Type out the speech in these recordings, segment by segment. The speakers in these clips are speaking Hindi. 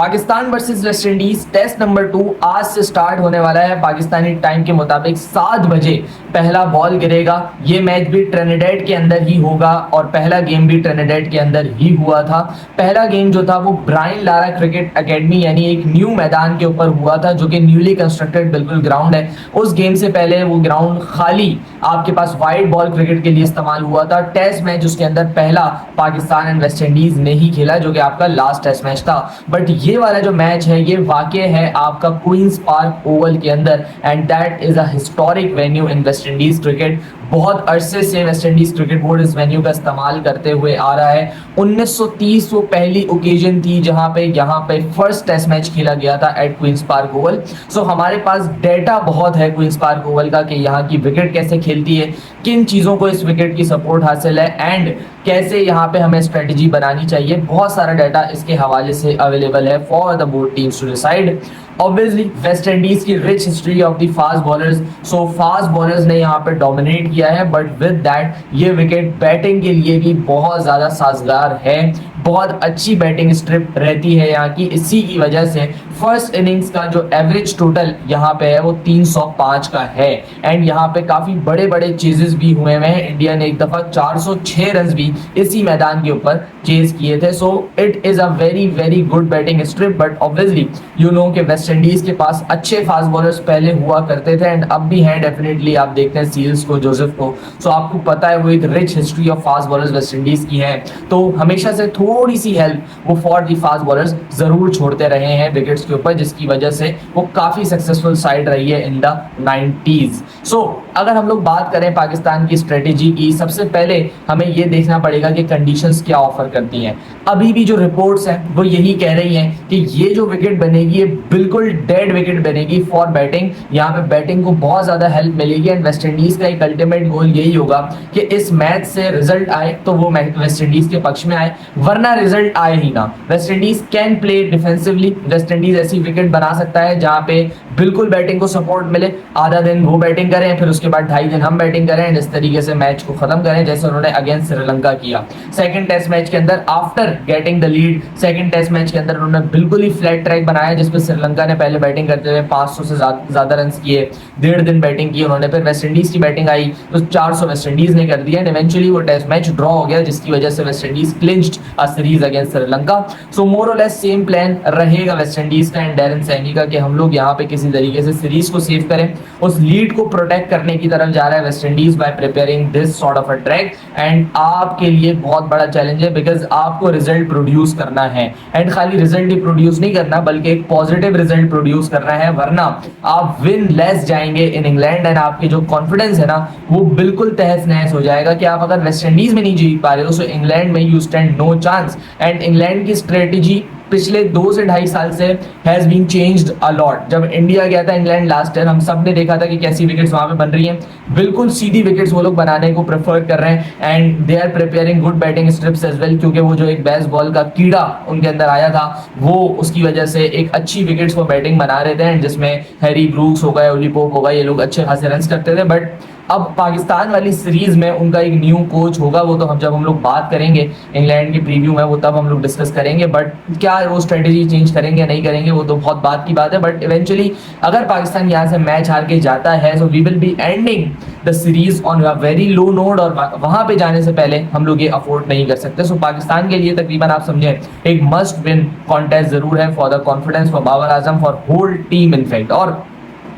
Pakistan versus West Indies test number 2 आज से स्टार्ट होने वाला है। पाकिस्तानी टाइम के मुताबिक 7 बजे पहला बॉल गिरेगा। ये मैच भी ट्रिनिडेड के अंदर ही होगा और पहला गेम भी ट्रिनिडेड के अंदर ही हुआ था। पहला गेम जो था वो ब्रायन लारा क्रिकेट एकेडमी यानी एक न्यू मैदान के ऊपर हुआ था, जो कि न्यूली कंस्ट्रक्टेड बिल्कुल ग्राउंड है। उस गेम से पहले वो ग्राउंड खाली आपके पास वाइट बॉल क्रिकेट के लिए इस्तेमाल हुआ था। टेस्ट मैच उसके अंदर पहला पाकिस्तान एंड वेस्ट इंडीज ने ही खेला, जो कि आपका लास्ट टेस्ट मैच था। बट ये वाला जो मैच है ये वाकई है आपका क्वींस पार्क ओवल के अंदर, and that is a historic venue in West Indies cricket. बहुत अरसे से वेस्ट इंडीज क्रिकेट बोर्ड इस वेन्यू का इस्तेमाल करते हुए आ रहा है। 1930 वो पहली ओकेजन थी जहां पे यहाँ पे फर्स्ट टेस्ट मैच खेला गया था एट क्वींस पार्क ओवल। सो हमारे पास डेटा बहुत है क्वींस पार्क ओवल का कि यहाँ की विकेट कैसे खेलती है, किन चीज़ों को इस विकेट की सपोर्ट हासिल है एंड कैसे यहाँ पे हमें स्ट्रेटेजी बनानी चाहिए। बहुत सारा डाटा इसके हवाले से अवेलेबल है for the board teams to decide. Obviously West Indies की rich history of the fast bowlers, so fast bowlers ने यहाँ पे डोमिनेट किया है, बट विद दैट ये विकेट बैटिंग के लिए भी बहुत ज़्यादा साजगार है। बहुत अच्छी बैटिंग स्ट्रिप रहती है यहाँ की। इसी की वजह से फर्स्ट इनिंग्स का जो एवरेज टोटल यहाँ पे है वो 305 का है एंड यहाँ पे काफ़ी बड़े बड़े चेजेस भी हुए हैं। इंडिया ने एक दफ़ा 406 रन भी इसी मैदान के ऊपर चेज किए थे। So it is a very very good batting strip, but obviously you know कि वेस्ट इंडीज के पास अच्छे फास्ट बॉलर्स पहले हुआ करते थे एंड अब भी हैं डेफिनेटली। आप देखते हैं सील्स को, जोसेफ को, सो आपको पता है वो एक rich history of fast bowlers waste Indies की है। तो हमेशा से थोड़ी सी हेल्प वो फॉर दी फास्ट बॉलर्स जरूर छोड़ते रहे हैं विकेट्स के ऊपर, जिसकी वजह से वो काफी सक्सेसफुल साइड रही है इन द 90s। सो अगर हम लोग बात करें पाकिस्तान की स्ट्रेटेजी की, सबसे पहले हमें ये देखना पड़ेगा कि कंडीशंस क्या ऑफर करती हैं। अभी भी जो रिपोर्ट्स हैं वो यही कह रही हैं कि ये जो विकेट बनेगी ये बिल्कुल डेड विकेट बनेगी फॉर बैटिंग। यहाँ पे बैटिंग को बहुत ज्यादा हेल्प मिलेगी एंड वेस्ट इंडीज का एक अल्टीमेट गोल यही होगा कि इस मैच से रिजल्ट आए तो वो वेस्ट इंडीज के पक्ष में आए, वरना रिजल्ट आए ही ना। West Indies can play defensively. West Indies ऐसी विकेट बना सकता है जहां पे बिल्कुल बैटिंग को सपोर्ट मिले, आधा दिन वो बैटिंग करें फिर उसके बाद 2.5 दिन हम बैटिंग करें एंड इस तरीके से मैच को खत्म करें, जैसे उन्होंने अगेंस्ट श्रीलंका किया। सेकंड टेस्ट मैच के अंदर after getting the lead, second test match के अंदर उन्होंने बिल्कुल ही फ्लैट ट्रैक बनाया, जिसमें श्रीलंका ने पहले बैटिंग करते हुए 500 से ज्यादा रन किए, 1.5 दिन बैटिंग की उन्होंने। फिर वेस्ट इंडीज की बैटिंग आई तो 400 वेस्ट इंडीज ने कर दिया एंड इवेंचुअली वो टेस्ट मैच ड्रॉ हो गया, जिसकी वजह से West Indies clinched a series against Sri Lanka. So more or less same plan रहेगा वेस्ट इंडीज का एंड डैरेन सैमी का कि हम लोग यहाँ पे किसी तरीके से सीरीज को सेव करें। उस लीड को प्रोटेक्ट करने की तरफ जा रहा है West Indies bye preparing this sort of a track and आपके लिए बहुत बड़ा चैलेंज है बिकॉज आपको रिजल्ट प्रोड्यूस करना है एंड खाली रिजल्ट ही प्रोड्यूस नहीं करना बल्कि एक पॉजिटिव रिजल्ट प्रोड्यूस करना है, वरना आप विन लेस जाएंगे इन इंग्लैंड एंड आपकी जो कॉन्फिडेंस है ना वो बिल्कुल तहस नहस हो जाएगा कि आप अगर वेस्ट इंडीज में नहीं जीत पा रहे हो सो इंग्लैंड में you stand no chance. And England की स्ट्रेटेजी पिछले 2 से 2.5 साल से has been changed a lot. जब इंडिया गया था इंग्लैंड लास्ट ईयर, हम सब ने देखा था कि कैसी विकेट्स वहां पे बन रही हैं। बिल्कुल सीधी विकेट्स वो लोग बनाने को प्रेफर कर रहे हैं and they are preparing good batting strips as well, क्योंकि वो जो एक बेस बॉल का कीड़ा उनके अंदर आया था वो उसकी वजह से एक अच्छी विकेट्स वो बैटिंग बना रहे थे एंड जिसमें हैरी ब्रूक्स हो गए, ओली पोप हो गए, ये लोग अच्छे खासे रन करते थे। बट अब पाकिस्तान वाली सीरीज में उनका एक न्यू कोच होगा, वो तो जब हम लोग बात करेंगे इंग्लैंड की प्रीव्यू में वो तब हम लोग डिस्कस करेंगे। बट क्या वो स्ट्रेटेजी चेंज करेंगे नहीं करेंगे वो तो बहुत बात की बात है। बट इवेंचुअली अगर पाकिस्तान यहाँ से मैच हार के जाता है so we will be ending the series on a very low note और वहां पे जाने से पहले हम लोग ये अफोर्ड नहीं कर सकते। सो पाकिस्तान के लिए तकरीबन आप समझे एक मस्ट विन कॉन्टेस्ट जरूर है for the confidence for Babar Azam for whole team in fact. और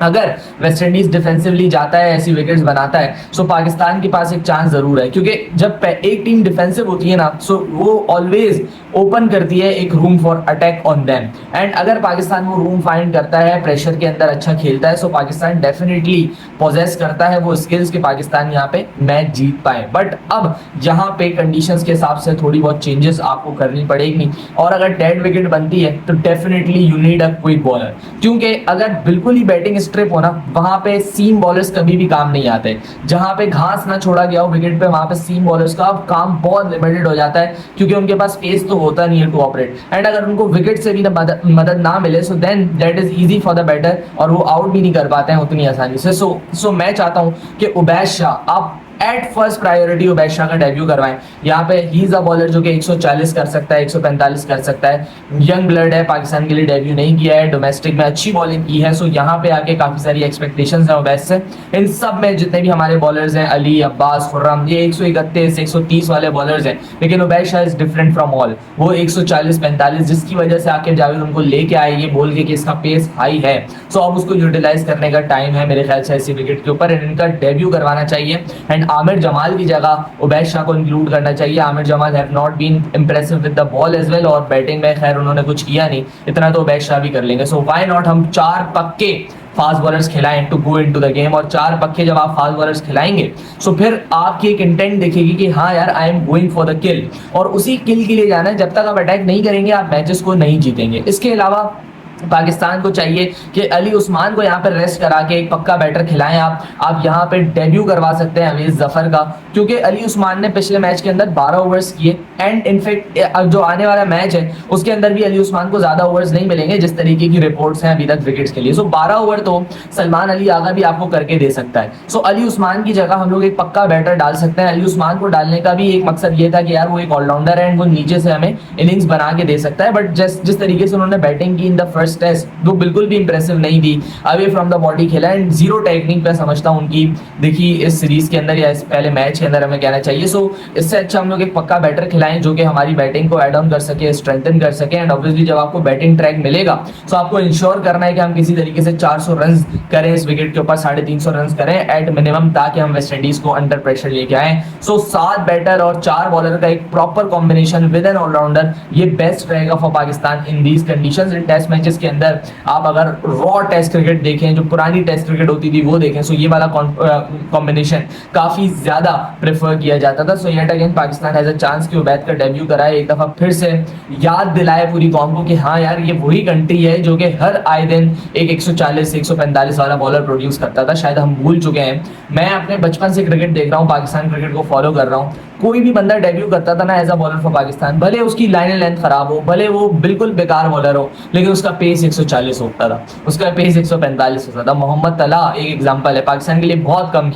अगर वेस्ट इंडीज डिफेंसिवली जाता है, ऐसी विकेट्स बनाता है, सो पाकिस्तान के पास एक चांस जरूर है, क्योंकि जब एक टीम डिफेंसिव होती है ना सो वो ऑलवेज ओपन करती है एक room for attack on them and अगर पाकिस्तान वो रूम फाइंड करता है, प्रेशर के अंदर अच्छा खेलता है, सो पाकिस्तान डेफिनेटली पोजेस करता है वो स्किल्स के पाकिस्तान यहाँ पे मैच जीत पाए। बट अब यहाँ पे कंडीशंस के हिसाब से थोड़ी बहुत चेंजेस आपको करनी पड़ेगी और अगर डेड विकेट बनती है तो definitely you need a quick bowler, क्योंकि अगर बिल्कुल ही बैटिंग स्ट्रिप हो ना वहां पे सीम बॉलर्स कभी भी काम नहीं आते। जहां पे घास ना छोड़ा गया हो विकेट पे वहां पे सीम बॉलर्स का काम बहुत लिमिटेड हो जाता है, क्योंकि उनके पास स्पेस तो होता नहीं है टू ऑपरेट एंड अगर उनको विकेट से भी मदद ना मिले so then that is easy for the batter और वो आउट भी नहीं कर पाते हैं उतनी आसानी से। सो मैं चाहता हूं कि उबैश शाह आप at first priority Ubaid Shah का डेब्यू करवाएं। यहाँ पे ही इज अ बॉलर जो कि 140 कर सकता है, 145 कर सकता है, यंग ब्लड है, पाकिस्तान के लिए डेब्यू नहीं किया है, डोमेस्टिक में अच्छी बॉलिंग की है। सो यहाँ पे आके काफी सारी एक्सपेक्टेशंस है उबैद से। इन सब में जितने भी हमारे बॉलर्स हैं, अली, अब्बास, खुर्रम, ये 131 130 वाले बॉलर्स हैं, लेकिन Ubaid Shah is different from all. वो 140 45, जिसकी वजह से आके जावेद उनको लेके आए ये बोल के कि इसका पेस हाई है। सो अब उसको यूटिलाइज करने का टाइम है मेरे ख्याल से ऐसी विकेट के ऊपर, इनका डेब्यू करवाना चाहिए। एंड आमिर जमाल की जगह उबैद शाह को इंक्लूड करना चाहिए। Aamir Jamal have not been impressive with the ball as well, और बैटिंग में खैर उन्होंने कुछ किया नहीं, इतना तो उबैद शाह भी कर लेंगे। सो व्हाई नॉट हम 4 पक्के फास्ट बॉलर्स खिलाएं to go into the game. और 4 पक्के जब आप फास्ट बॉलर्स खिलाएंगे सो फिर आपकी एक इंटेंट दिखेगी कि हाँ यार I am going for the किल, और उसी किल के लिए जाना है। जब तक आप अटैक नहीं करेंगे आप मैचेस को नहीं जीतेंगे। इसके अलावा पाकिस्तान को चाहिए कि अली उस्मान को यहाँ पर रेस्ट करा के एक पक्का बैटर खिलाएं। आप यहाँ पे डेब्यू करवा सकते हैं अवीज जफर का, क्योंकि अली उस्मान ने पिछले मैच के अंदर 12 ओवर्स किए। एंड इनफैक्ट जो आने वाला मैच है उसके अंदर भी अली उस्मान को ज्यादा ओवर्स नहीं मिलेंगे जिस तरीके की रिपोर्ट्स हैं अभी तक विकेट्स के लिए। सो 12 ओवर तो सलमान अली आगा भी आपको करके दे सकता है। सो अली उस्मान की जगह हम लोग एक पक्का बैटर डाल सकते हैं। अली उस्मान को डालने का भी एक मकसद ये था कि यार वो एक ऑलराउंडर है एंड वो नीचे से हमें इनिंग्स बना के दे सकता है। बट जिस तरीके से उन्होंने बैटिंग की इन द फर्स्ट टेस्ट वो बिल्कुल भी इंप्रेसिव नहीं थी, अवे फ्रॉम द बॉडी खेला एंड जीरो टेक्निक पे समझता हूं उनकी देखी इस सीरीज के अंदर या इस पहले मैच के अंदर हमें कहना चाहिए। सो इससे अच्छा हम लोग एक पक्का बैटर खिलाएं जो कि हमारी बैटिंग को एड ऑन कर सके, स्ट्रेंथन कर सके। एंड ऑब्वियसली जब आपको बैटिंग ट्रैक मिलेगा तो आपको इंश्योर करना है कि हम किसी तरीके से 400 रन करें, इस विकेट के ऊपर 350 रन करें एट मिनिमम, ताकि हम वेस्ट इंडीज को अंडर प्रेशर लेके आए। सो 7 बैटर और 4 बॉलर का एक proper combination with an all rounder ये बेस्ट रहेगा for Pakistan in these conditions. In test matches के अंदर आप अगर रॉ टेस्ट क्रिकेट देखें, जो पुरानी टेस्ट क्रिकेट होती थी वो देखें, सो ये वाला कॉम्बिनेशन काफी ज्यादा प्रेफर किया जाता था। सो yet again Pakistan has a chance कि उबैद का डेब्यू कराए, एक दफा फिर से याद दिलाए पूरी कौम को कि हाँ यार ये वही कंट्री है जो कि हर आए दिन एक 140 145 वाला बॉलर प्रोड्यूस करता था। शायद हम भूल चुके हैं। मैं अपने बचपन से क्रिकेट देख रहा हूँ, पाकिस्तान क्रिकेट को फॉलो कर रहा हूँ। कोई भी बंदा डेब्यू करता था ना as a bowler for Pakistan, भले उसकी लाइन एंड लेंथ खराब हो, भले वो बिल्कुल बेकार बॉलर हो, लेकिन उसका पेस 140 होता था, उसका पेस 145 होता था। मोहम्मद तला एक एग्जांपल है, पाकिस्तान के लिए बहुत कम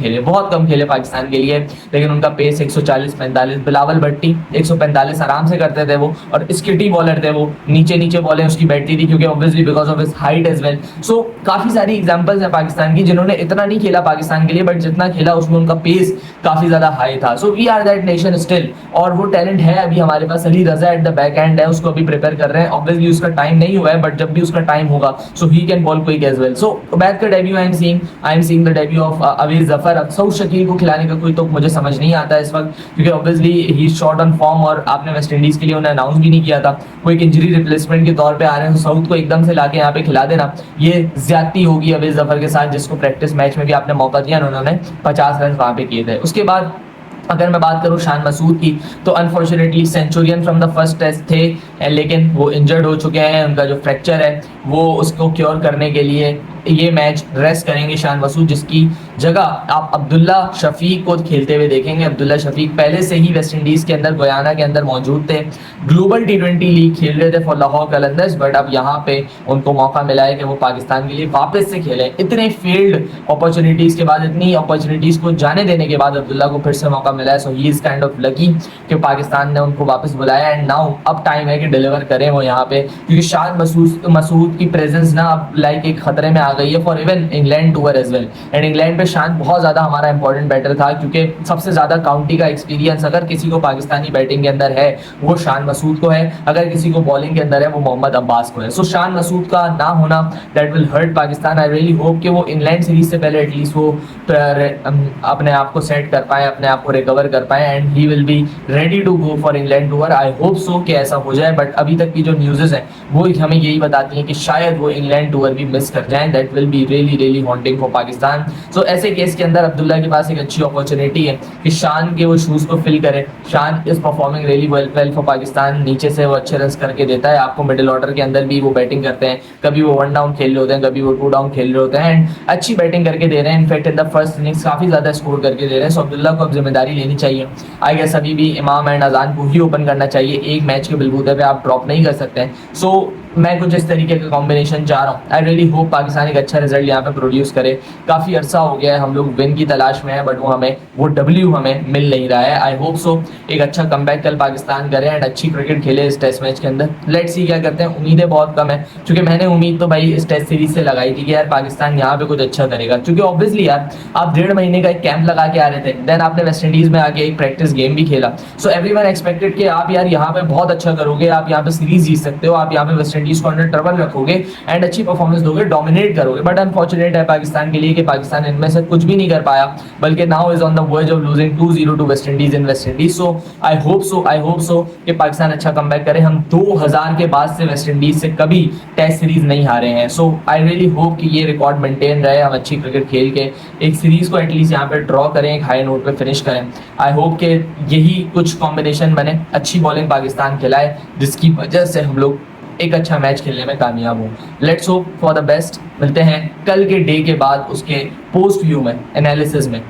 खेले पाकिस्तान के लिए, लेकिन उनका पेस 140 45। बिलावल भट्टी 145 आराम से करते थे वो, और स्किटी बॉलर थे वो, नीचे बॉलें उसकी बैठती थी क्योंकि obviously because of his height as well. So काफी सारी एग्जांपल्स है पाकिस्तान की जिन्होंने इतना नहीं खेला पाकिस्तान के लिए, बट जितना खेला उसमें उनका पेस काफी ज्यादा हाई था। So we are that nation still, और वो टैलेंट है अभी हमारे पास। Ali Raza at the back end है, उसको अभी प्रिपेयर कर रहे हैं। ऑब्वियसली उसका टाइम नहीं हुआ है, बट जब भी उसका टाइम होगा so he can bowl quick as well. So Ubaid का debut I am seeing the debut of Awais Zafar. अब सऊद शकील को खिलाने का कोई तो मुझे समझ नहीं आता इस वक्त, क्योंकि obviously he shot on form और आपने वेस्ट इंडीज के लिए उन्हें अनाउंस भी नहीं किया था। वो एक इंजरी रिप्लेसमेंट के तौर पे आ रहे हैं, तो सऊद को एकदम से लाके यहाँ पे खिला देना ये ज्यादती होगी अवीज जफर के साथ, जिसको प्रैक्टिस मैच में भी आपने मौका दिया, उन्होंने 50 रन वहां पे किए थे। उसके बाद अगर मैं बात करूं शान मसूद की, तो unfortunately centurion from the first test थे, लेकिन वो इंजर्ड हो चुके हैं। उनका जो फ्रैक्चर है वो उसको क्योर करने के लिए ये मैच रेस्ट करेंगे शान मसूद, जिसकी जगह आप अब्दुल्ला शफीक को खेलते हुए देखेंगे। अब्दुल्ला शफीक पहले से ही वेस्ट इंडीज के अंदर, गयाना के अंदर मौजूद थे, ग्लोबल T20 लीग खेल रहे थे फॉर लाहौर कलंदर्स, बट अब यहाँ पे उनको मौका मिला है कि वो पाकिस्तान के लिए वापस से खेलें। इतने फील्ड अपॉर्चुनिटीज के बाद, इतनी अपॉर्चुनिटीज को जाने देने के बाद अब्दुल्ला को फिर से मौका मिला है। So he is kind of lucky कि पाकिस्तान ने उनको वापस बुलाया, एंड नाउ अब टाइम है कि डिलीवर करें वो यहाँ पे, क्योंकि शान मसूद की प्रेजेंस ना अब लाइक एक खतरे में आ गई है for even England tour as well. And England पे शान बहुत ज्यादा हमारा इंपॉर्टेंट बैटर था, क्योंकि सबसे ज्यादा काउंटी का एक्सपीरियंस अगर किसी को पाकिस्तानी बैटिंग के अंदर है वो शान मसूद को है, अगर किसी को बॉलिंग के अंदर है वो मोहम्मद अब्बास को है। सो शान मसूद का ना होना that will hurt Pakistan. I really hope कि वो इंग्लैंड सीरीज से पहले एटलीस्ट वो अपने आप को सेट कर पाए, अपने आप को रिकवर कर पाए, and he will be ready to go for England tour. I hope so कि ऐसा हो जाए, बट अभी तक की जो न्यूज़ हैं वो हमें यही बताती हैं कि शायद वो इंग्लैंड टूर भी मिस कर जाएं। That will be really haunting for Pakistan. So ऐसे केस के अंदर अब्दुल्ला के पास एक अच्छी अपॉर्चुनिटी है कि शान के वो शूज को फिल करे। शान is performing really well for Pakistan, नीचे से वो अच्छे रन करके देता है आपको, मिडिल ऑर्डर के अंदर भी वो बैटिंग करते हैं, कभी वो 1 डाउन खेल रहे होते हैं, कभी वो 2 डाउन खेल रहे होते हैं, एंड अच्छी बैटिंग करके दे रहे हैं। In fact in the first innings काफी ज्यादा स्कोर करके दे रहे हैं। सो अब्दुल्ला को अब जिम्मेदारी लेनी चाहिए। आई गेस अभी भी इमाम एंड अजान को ही ओपन करना चाहिए, एक मैच के बलबूते पे आप ड्रॉप नहीं कर सकते हैं। सो मैं कुछ इस तरीके का कॉम्बिनेशन चाह रहा हूँ। आई रियली होप पाकिस्तान एक अच्छा रिजल्ट यहाँ पे प्रोड्यूस करे। काफ़ी अरसा हो गया है हम लोग विन की तलाश में है, बट वो डब्ल्यू हमें मिल नहीं रहा है। आई होप सो एक अच्छा कमबैक कल पाकिस्तान करे एंड अच्छी क्रिकेट खेले इस टेस्ट मैच के अंदर। लेट्स सी क्या करते हैं। उम्मीदें बहुत कम है, क्योंकि मैंने उम्मीद तो भाई इस टेस्ट सीरीज से लगाई थी कि यार पाकिस्तान यहाँ पे कुछ अच्छा करेगा, क्योंकि ऑब्वियसली यार आप 1.5 महीने का एक कैंप लगा के आ रहे थे, देन आपने वेस्ट इंडीज में आके एक प्रैक्टिस गेम भी खेला। सो एवरीवन एक्सपेक्टेड कि आप यार यहाँ पे बहुत अच्छा करोगे, आप यहाँ पे सीरीज जीत सकते हो, आप यहाँ पे वेस्ट इंडीज को अंडर ट्रबल रखोगे एंड अच्छी परफॉर्मेंस दोगे, डोमिनेट करोगे। बट अनफॉर्चुनेट है पाकिस्तान के लिए कि पाकिस्तान इनमें से कुछ भी नहीं कर पाया, बल्कि now is on the verge of losing 2-0 to West Indies in West Indies. So I hope so कि पाकिस्तान अच्छा कमबैक करे। हम 2000 के बाद से वेस्ट इंडीज से कभी टेस्ट सीरीज नहीं हारे हैं। सो आई रियली होप कि ये रिकॉर्ड मेंटेन रहे, हम अच्छी क्रिकेट खेल के एक सीरीज को एटलीस्ट यहाँ पे ड्रॉ करें, एक हाई नोट पे फिनिश करें। आई होप कि यही कुछ कॉम्बिनेशन बने, अच्छी बॉलिंग पाकिस्तान खिलाए, जिसकी वजह से हम लोग एक अच्छा मैच खेलने में कामयाब हो। Let's hope for the best. मिलते हैं कल के डे के बाद उसके पोस्ट व्यू में, एनालिसिस में।